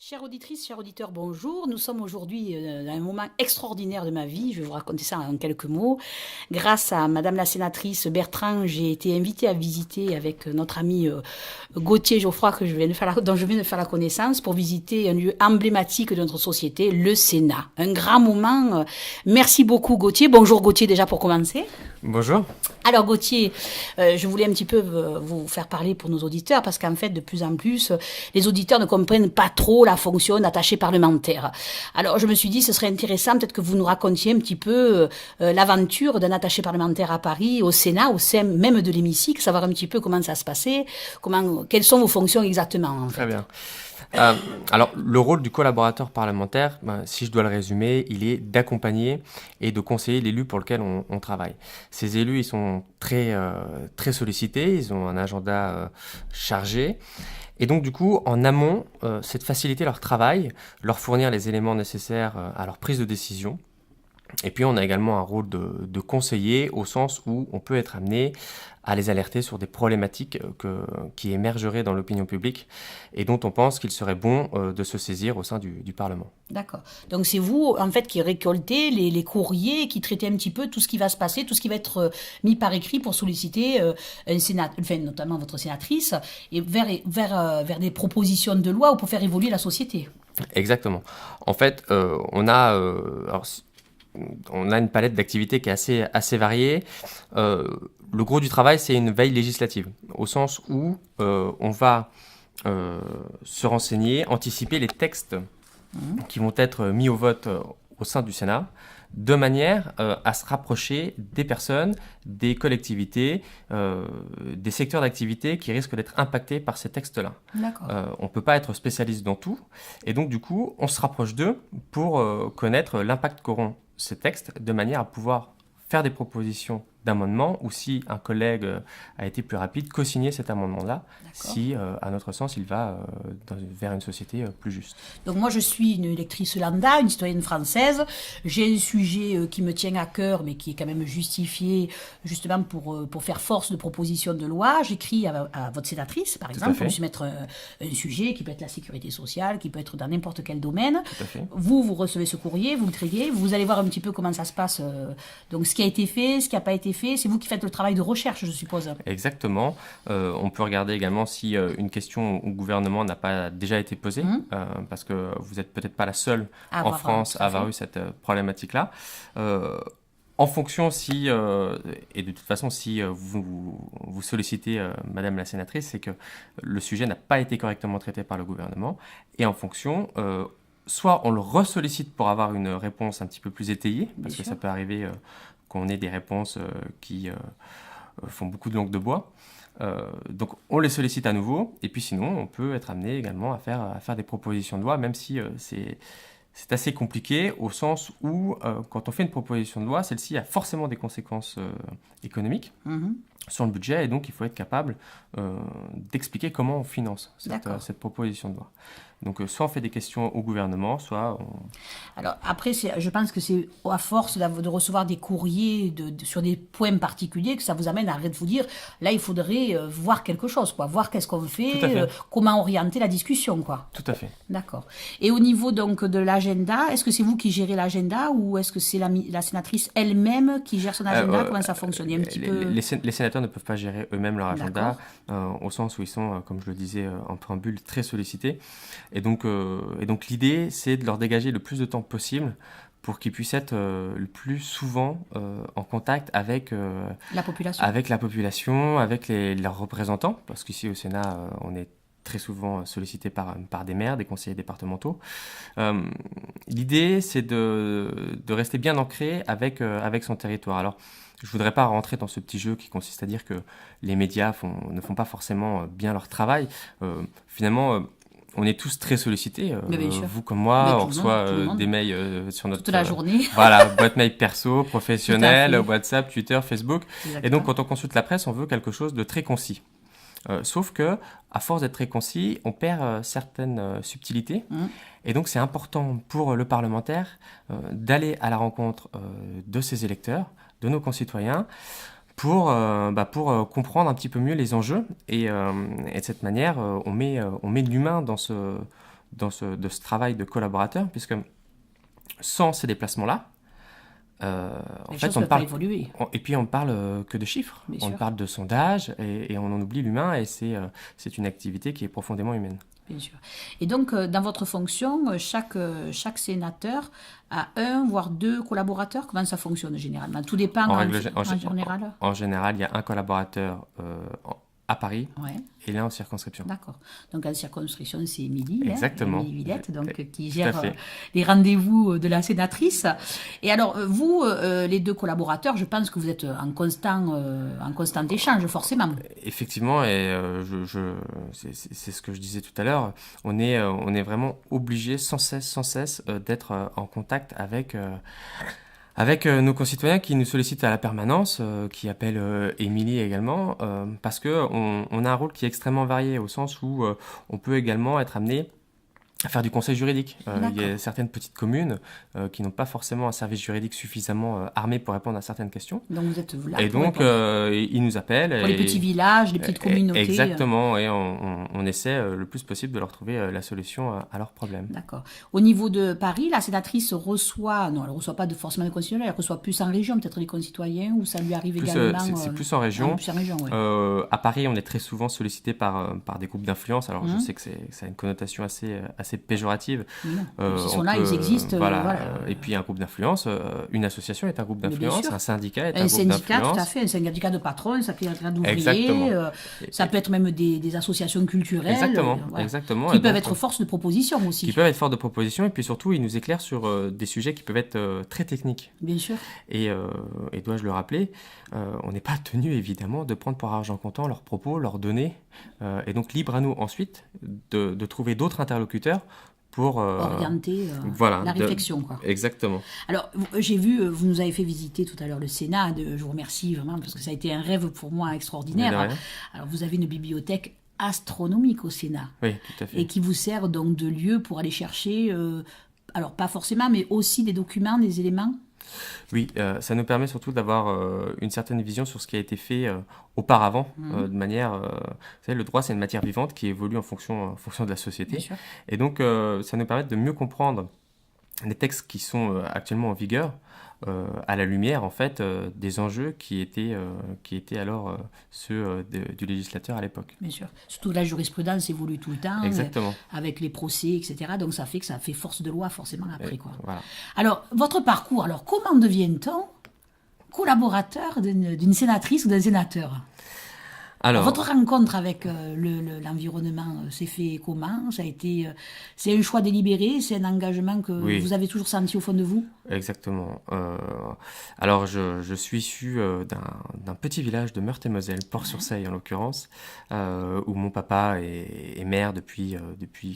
Chères auditrices, chers auditeurs, bonjour. Nous sommes aujourd'hui dans un moment extraordinaire de ma vie. Je vais vous raconter ça en quelques mots. Grâce à Madame la sénatrice Bertrand, j'ai été invitée à visiter avec notre ami Gauthier Geoffroy, dont je viens de faire la connaissance, pour visiter un lieu emblématique de notre société, le Sénat. Un grand moment. Merci beaucoup Gauthier. Bonjour Gauthier déjà pour commencer. Bonjour. Alors Gauthier, je voulais un petit peu vous faire parler pour nos auditeurs parce qu'en fait, de plus en plus, les auditeurs ne comprennent pas trop la fonction d'attaché parlementaire. Alors je me suis dit, ce serait intéressant peut-être que vous nous racontiez un petit peu l'aventure d'un attaché parlementaire à Paris, au Sénat, au sein même de l'hémicycle, savoir un petit peu comment ça se passait, quelles sont vos fonctions exactement en Très fait. bien. Alors, le rôle du collaborateur parlementaire, si je dois le résumer, il est d'accompagner et de conseiller l'élu pour lequel on travaille. Ces élus, ils sont très sollicités, ils ont un agenda chargé. Et donc, du coup, en amont, c'est de faciliter leur travail, leur fournir les éléments nécessaires à leur prise de décision. Et puis, on a également un rôle de conseiller au sens où on peut être amené à les alerter sur des problématiques qui émergeraient dans l'opinion publique et dont on pense qu'il serait bon de se saisir au sein du Parlement. D'accord. Donc c'est vous, en fait, qui récoltez les courriers, qui traitez un petit peu tout ce qui va se passer, tout ce qui va être mis par écrit pour solliciter un sénat, enfin, notamment votre sénatrice, et vers des propositions de loi ou pour faire évoluer la société. Exactement. En fait, on a une palette d'activités qui est assez variée. Le gros du travail, c'est une veille législative, au sens où on va se renseigner, anticiper les textes qui vont être mis au vote au sein du Sénat, de manière à se rapprocher des personnes, des collectivités, des secteurs d'activité qui risquent d'être impactés par ces textes-là. D'accord. On ne peut pas être spécialiste dans tout, et donc du coup, on se rapproche d'eux pour connaître l'impact qu'auront ces textes, de manière à pouvoir faire des propositions d'amendement, ou si un collègue a été plus rapide, co-signer cet amendement-là, D'accord. si, à notre sens, il va vers une société plus juste. Donc moi je suis une lectrice lambda, une citoyenne française. J'ai un sujet qui me tient à cœur, mais qui est quand même justifié justement pour faire force de proposition de loi. J'écris à votre sénatrice, par Tout à exemple, pour lui fait, soumettre un sujet qui peut être la sécurité sociale, qui peut être dans n'importe quel domaine. tout à fait. Vous recevez ce courrier, vous le triez, vous allez voir un petit peu comment ça se passe. Donc ce qui a été fait, ce qui n'a pas été fait, c'est vous qui faites le travail de recherche, je suppose. Exactement. On peut regarder également si une question au gouvernement n'a pas déjà été posée, parce que vous n'êtes peut-être pas la seule À en avoir, France tout à à avoir fait. eu cette problématique-là. En fonction si, et de toute façon, si vous sollicitez Madame la sénatrice, c'est que le sujet n'a pas été correctement traité par le gouvernement. Et en fonction, soit on le ressollicite pour avoir une réponse un petit peu plus étayée, Bien parce que sûr. ça peut arriver qu'on ait des réponses qui font beaucoup de langue de bois. Donc on les sollicite à nouveau, et puis sinon on peut être amené également à faire des propositions de loi, même si c'est assez compliqué au sens où quand on fait une proposition de loi, celle-ci a forcément des conséquences économiques Mhm. sur le budget, et donc il faut être capable d'expliquer comment on finance D'accord. cette proposition de loi. Donc soit on fait des questions au gouvernement, soit on... Alors après, je pense que c'est à force de recevoir des courriers sur des points particuliers que ça vous amène à vous dire, là il faudrait voir quelque chose, quoi, voir qu'est-ce qu'on Tout à fait, fait, comment orienter la discussion, quoi. tout à fait. D'accord. Et au niveau donc de l'agenda, est-ce que c'est vous qui gérez l'agenda ou est-ce que c'est la sénatrice elle-même qui gère son agenda? Comment ça fonctionne? Il y a un petit peu... Les sénateurs ne peuvent pas gérer eux-mêmes leur agenda, D'accord. au sens où ils sont, comme je le disais en préambule, très sollicités. Et donc l'idée, c'est de leur dégager le plus de temps possible pour qu'ils puissent être le plus souvent en contact La population. avec la population, avec leurs représentants, parce qu'ici au Sénat, on est très souvent sollicité par des maires, des conseillers départementaux. Euh, L'idée, c'est de rester bien ancré avec son territoire. Alors, je ne voudrais pas rentrer dans ce petit jeu qui consiste à dire que les médias ne font pas forcément bien leur travail. Finalement, on est tous très sollicités. Mais bien sûr. Vous comme Mais moi, on tout le monde, reçoit tout le des monde. mails sur Toute notre la journée. voilà, boîte mail perso, Tout à professionnelle, fait. WhatsApp, Twitter, Facebook. Et donc, Exactement. quand on consulte la presse, on veut quelque chose de très concis. Sauf que, à force d'être très concis, on perd certaines subtilités. Mhm. Et donc, c'est important pour le parlementaire d'aller à la rencontre de ses électeurs, de nos concitoyens, pour comprendre un petit peu mieux les enjeux. Et de cette manière, on met de l'humain de ce travail de collaborateur, puisque sans ces déplacements-là, en fait, on parle, et puis on parle que de chiffres, on parle de sondages, et on en oublie l'humain, et c'est une activité qui est profondément humaine. Bien sûr. Et donc, dans votre fonction, chaque sénateur a 1 voire 2 collaborateurs. Comment ça fonctionne généralement? Tout dépend en général. En général, il y a un collaborateur à Paris, et là en circonscription. D'accord. Donc en circonscription, c'est Émilie. Exactement. Émilie Villette, donc, qui gère les rendez-vous de la sénatrice. Et alors, vous, les 2 collaborateurs, je pense que vous êtes en constant échange, forcément. Effectivement, et c'est ce que je disais tout à l'heure, on est vraiment obligé sans cesse d'être en contact avec nos concitoyens qui nous sollicitent à la permanence, qui appellent Émilie également, parce qu'on a un rôle qui est extrêmement varié, au sens où on peut également être amené à faire du conseil juridique. Il y a certaines petites communes qui n'ont pas forcément un service juridique suffisamment armé pour répondre à certaines questions. Donc vous êtes là. Et donc ils nous appellent. Pour les petits villages, les petites communautés. Exactement, et on essaie le plus possible de leur trouver la solution à leurs problèmes. D'accord. Au niveau de Paris, la sénatrice reçoit, non, elle ne reçoit pas forcément des concitoyens, elle reçoit plus en région, peut-être les concitoyens, ou ça lui arrive également. C'est plus en région. À Paris, on est très souvent sollicité par des groupes d'influence. Alors je sais que ça a une connotation assez péjorative. Ils sont là, ils existent. Voilà. Et puis un groupe d'influence, une association est un groupe d'influence, un syndicat est un groupe d'influence. Un syndicat, tout à fait, un syndicat de patrons, un syndicat d'ouvriers, ça peut être même des associations culturelles. Exactement. Qui peuvent être force de proposition aussi. Qui peuvent être force de proposition, et puis surtout, ils nous éclairent sur des sujets qui peuvent être très techniques. Bien sûr. Et dois-je le rappeler, on n'est pas tenu évidemment de prendre pour argent comptant leurs propos, leurs données, et donc libre à nous ensuite de trouver d'autres interlocuteurs pour orienter la réflexion. Exactement. Alors, j'ai vu, vous nous avez fait visiter tout à l'heure le Sénat, je vous remercie vraiment, parce que ça a été un rêve pour moi extraordinaire. Alors, vous avez une bibliothèque astronomique au Sénat. Oui, tout à fait. Et qui vous sert donc de lieu pour aller chercher, alors pas forcément, mais aussi des documents, des éléments. Oui, ça nous permet surtout d'avoir une certaine vision sur ce qui a été fait auparavant, de manière... vous savez, le droit, c'est une matière vivante qui évolue en fonction de la société. Bien sûr. Et donc, ça nous permet de mieux comprendre les textes qui sont actuellement en vigueur, à la lumière, en fait, des enjeux qui étaient alors ceux du législateur à l'époque. Bien sûr. Surtout la jurisprudence évolue tout le temps. Exactement. Avec les procès, etc. Donc ça fait force de loi forcément après. Voilà. Alors, votre parcours, comment devient-on collaborateur d'une sénatrice ou d'un sénateur ? Alors, votre rencontre avec l'environnement s'est fait comment ? C'est un choix délibéré, c'est un engagement que vous avez toujours senti au fond de vous ? Exactement. Alors, je suis issu d'un petit village de Meurthe-et-Moselle, Port-sur-Seille en l'occurrence, où mon papa est maire depuis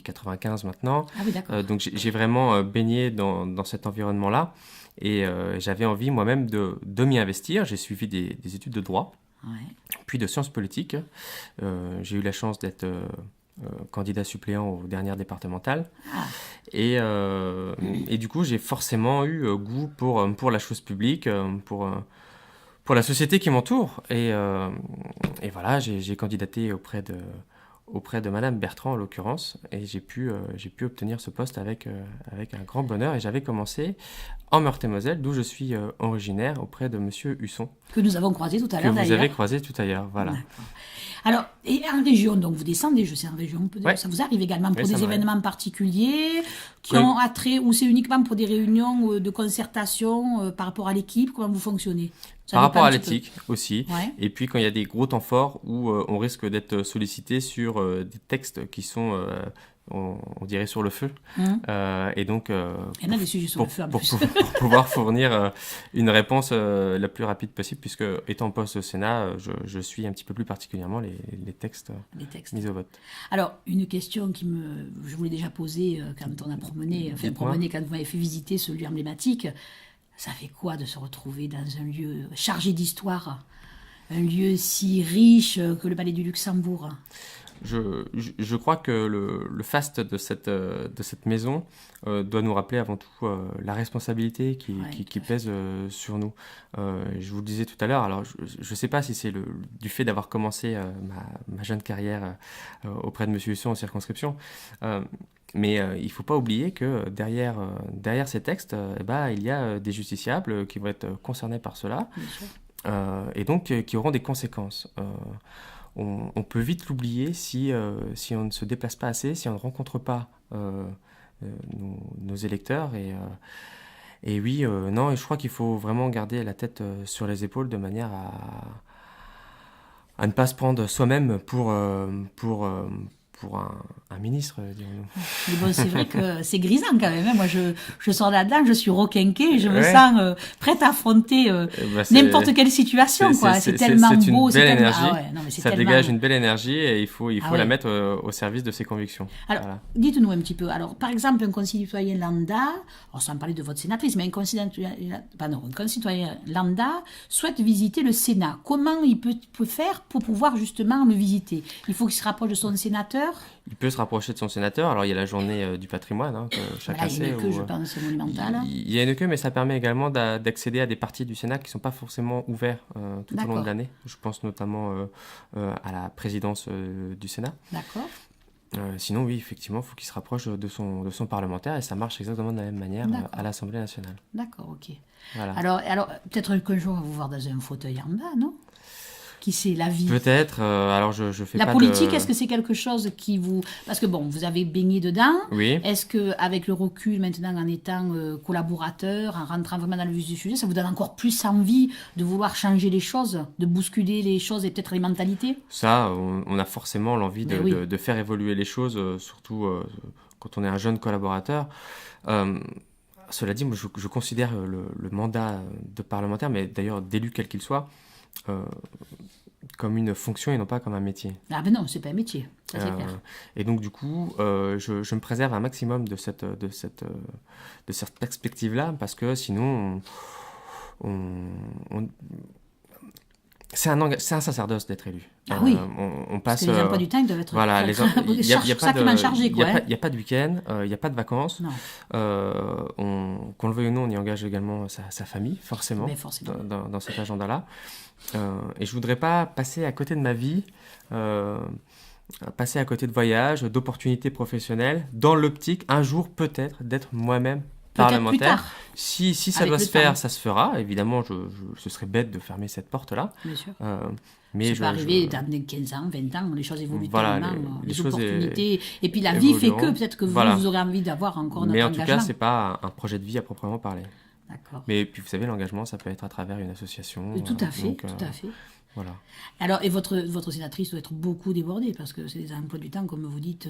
95 maintenant. Ah oui, d'accord. Donc, j'ai vraiment baigné dans cet environnement-là, et j'avais envie moi-même de m'y investir. J'ai suivi des études de droit. Puis de sciences politiques. J'ai eu la chance d'être candidat suppléant aux dernières départementales. Et du coup, j'ai forcément eu goût pour la chose publique, pour la société qui m'entoure. Et voilà, j'ai candidaté auprès de Madame Bertrand en l'occurrence, et j'ai pu obtenir ce poste avec un grand bonheur, et j'avais commencé en Meurthe-et-Moselle, d'où je suis originaire, auprès de Monsieur Husson. Que nous avons croisé tout à l'heure, d'ailleurs. Que vous avez croisé tout à l'heure, voilà. D'accord. Alors, et en région, donc vous descendez, je sais, en région, ça vous arrive également pour des événements particuliers qui ont attrait, ou c'est uniquement pour des réunions de concertation par rapport à l'équipe, comment vous fonctionnez ? Par rapport à l'éthique aussi, et puis quand il y a des gros temps forts où on risque d'être sollicité sur des textes qui sont, on dirait, sur le feu. Et donc, il y en a des sujets sur le feu, pour pouvoir fournir une réponse la plus rapide possible, puisque étant en poste au Sénat, je suis un petit peu plus particulièrement les textes mis au vote. Alors, une question je vous l'ai déjà posée quand on a promené, quand vous m'avez fait visiter ce lieu emblématique. Ça fait quoi de se retrouver dans un lieu chargé d'histoire, un lieu si riche que le Palais du Luxembourg ? Je crois que le faste de cette maison doit nous rappeler avant tout la responsabilité qui pèse sur nous. Je vous le disais tout à l'heure, alors je ne sais pas si c'est du fait d'avoir commencé ma jeune carrière auprès de M. Husson en circonscription, Mais il ne faut pas oublier que derrière ces textes, il y a des justiciables qui vont être concernés par cela, Bien sûr. et donc qui auront des conséquences. On peut vite l'oublier si on ne se déplace pas assez, si on ne rencontre pas nos électeurs. Et oui, non, et je crois qu'il faut vraiment garder la tête sur les épaules de manière à ne pas se prendre soi-même pour un ministre, dirons-nous. Mais bon, c'est vrai que c'est grisant quand même, hein. Moi, je sors là-dedans, je suis requinquée, je me Ouais. sens prête à affronter n'importe quelle situation, quoi. C'est tellement c'est une beau, belle c'est tellement... énergie. Ah ouais, non, mais c'est Ça tellement... dégage une belle énergie et il faut Ah la ouais. mettre au service de ses convictions. Alors, Voilà. dites-nous un petit peu. Alors, par exemple, un concitoyen lambda, sans parler de votre sénatrice, mais un concitoyen lambda souhaite visiter le Sénat. Comment il peut faire pour pouvoir justement le visiter? Il faut qu'il se rapproche de son sénateur. Il peut se rapprocher de son sénateur. Alors, il y a la journée du patrimoine, que chacun Voilà, il y a sait. une queue, je pense, monumentale. Il y a une queue, mais ça permet également d'accéder à des parties du Sénat qui ne sont pas forcément ouverts tout au long D'accord. de l'année. Je pense notamment à la présidence du Sénat. D'accord. Sinon, oui, effectivement, il faut qu'il se rapproche de son parlementaire et ça marche exactement de la même manière D'accord. à l'Assemblée nationale. D'accord, ok. Voilà. Alors peut-être qu'un jour, on va vous voir dans un fauteuil en bas, non? Qui sait, la vie. Peut-être, alors je fais La pas politique, de... est-ce que c'est quelque chose qui vous... Parce que bon, vous avez baigné dedans. Oui. Est-ce qu'avec le recul, maintenant, en étant collaborateur, en rentrant vraiment dans le vif du sujet, ça vous donne encore plus envie de vouloir changer les choses, de bousculer les choses et peut-être les mentalités? Ça, on a forcément l'envie Ben oui. de faire évoluer les choses, surtout quand on est un jeune collaborateur. Cela dit, moi, je considère le mandat de parlementaire, mais d'ailleurs d'élu quel qu'il soit, comme une fonction et non pas comme un métier. Ah ben non, c'est pas un métier, ça c'est clair. Et donc du coup, je me préserve un maximum de cette perspective-là, parce que sinon, c'est un sacerdoce d'être élu. Ah oui. On Parce passe... que les emplois du temps, ils doivent être Voilà, sacrément chargés, quoi. il n'y a pas de week-end, il n'y a pas de vacances. Non, Qu'on le veuille ou non, on y engage également sa famille, forcément, mais forcément. dans cet agenda-là. Et je ne voudrais pas passer à côté de ma vie, passer à côté de voyages, d'opportunités professionnelles, dans l'optique, un jour peut-être, d'être moi-même Peut-être plus parlementaire. tard, Si ça avec doit le se faire, temps. ça se fera. Évidemment, ce serait bête de fermer cette porte-là. bien sûr. Mais Ça peut arriver dans 15 ans, 20 ans, les choses évoluent Voilà, tellement, les les choses opportunités. Et puis la vie fait que évolueront. peut-être que vous, Voilà. vous aurez envie d'avoir encore Mais notre en tout engagement. cas, c'est pas un projet de vie à proprement parler. D'accord. Mais puis vous savez, l'engagement, ça peut être à travers une association. Tout à fait, donc, tout à fait. Voilà. Alors, et votre sénatrice doit être beaucoup débordée, parce que c'est des emplois du temps, comme vous dites,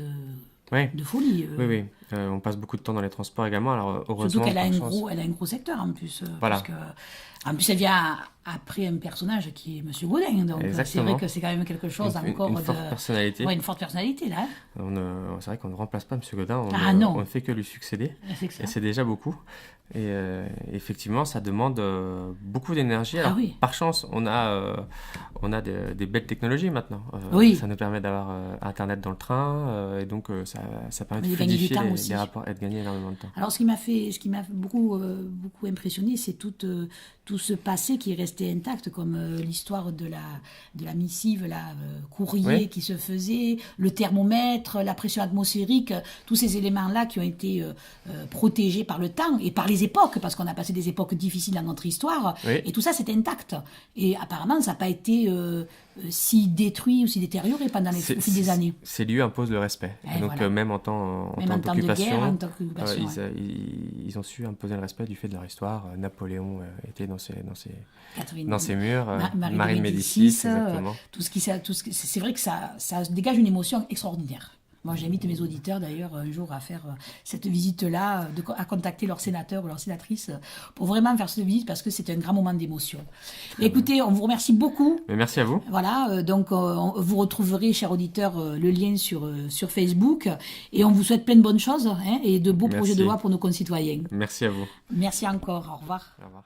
Oui, de folie. oui. On passe beaucoup de temps dans les transports également. Alors, Surtout heureusement, qu'elle a par un chance. gros, elle a un gros secteur en plus. Voilà. Parce que, en plus, elle vient après un personnage qui est Monsieur Godin. Donc, c'est Exactement. vrai que c'est quand même quelque chose encore Une de... forte personnalité. Ouais, une forte personnalité, là. C'est vrai qu'on ne remplace pas M. Godin, Ah, non. on ne fait que lui succéder. C'est que ça. Et c'est déjà beaucoup. Et effectivement, ça demande beaucoup d'énergie. Alors, oui. par chance, on a des belles technologies maintenant. Oui. Ça nous permet d'avoir Internet dans le train, et donc ça permet de Mais gagner du fluidifier temps aussi. les rapports et de gagner énormément de temps. Alors, ce qui m'a beaucoup impressionné, c'est tout ce passé qui est resté intact, comme l'histoire de la missive, courrier Oui. qui se faisait, le thermomètre, la pression atmosphérique, tous ces éléments-là qui ont été protégés par le temps et par les époques, parce qu'on a passé des époques difficiles dans notre histoire, Oui. et tout ça, c'est intact. Et apparemment, ça n'a pas été si détruit ou si détérioré pendant au fil des années. Ces lieux imposent le respect. Et Et donc, voilà. même en temps Même en temps de guerre, en temps d'occupation. ouais. ils ont su imposer le respect du fait de leur histoire. Napoléon était dans ses Catherine- murs. Marie de de Médicis, Médicis, exactement. C'est vrai que ça dégage une émotion extraordinaire. Moi, j'invite mes auditeurs d'ailleurs un jour à faire cette visite-là, à contacter leur sénateur ou leur sénatrice pour vraiment faire cette visite parce que c'est un grand moment d'émotion. Écoutez, on vous remercie beaucoup. Mais merci à vous. Voilà, donc vous retrouverez, chers auditeurs, le lien sur Facebook et on vous souhaite plein de bonnes choses et de beaux projets de Merci. loi pour nos concitoyens. Merci à vous. Merci encore, au revoir. Au revoir.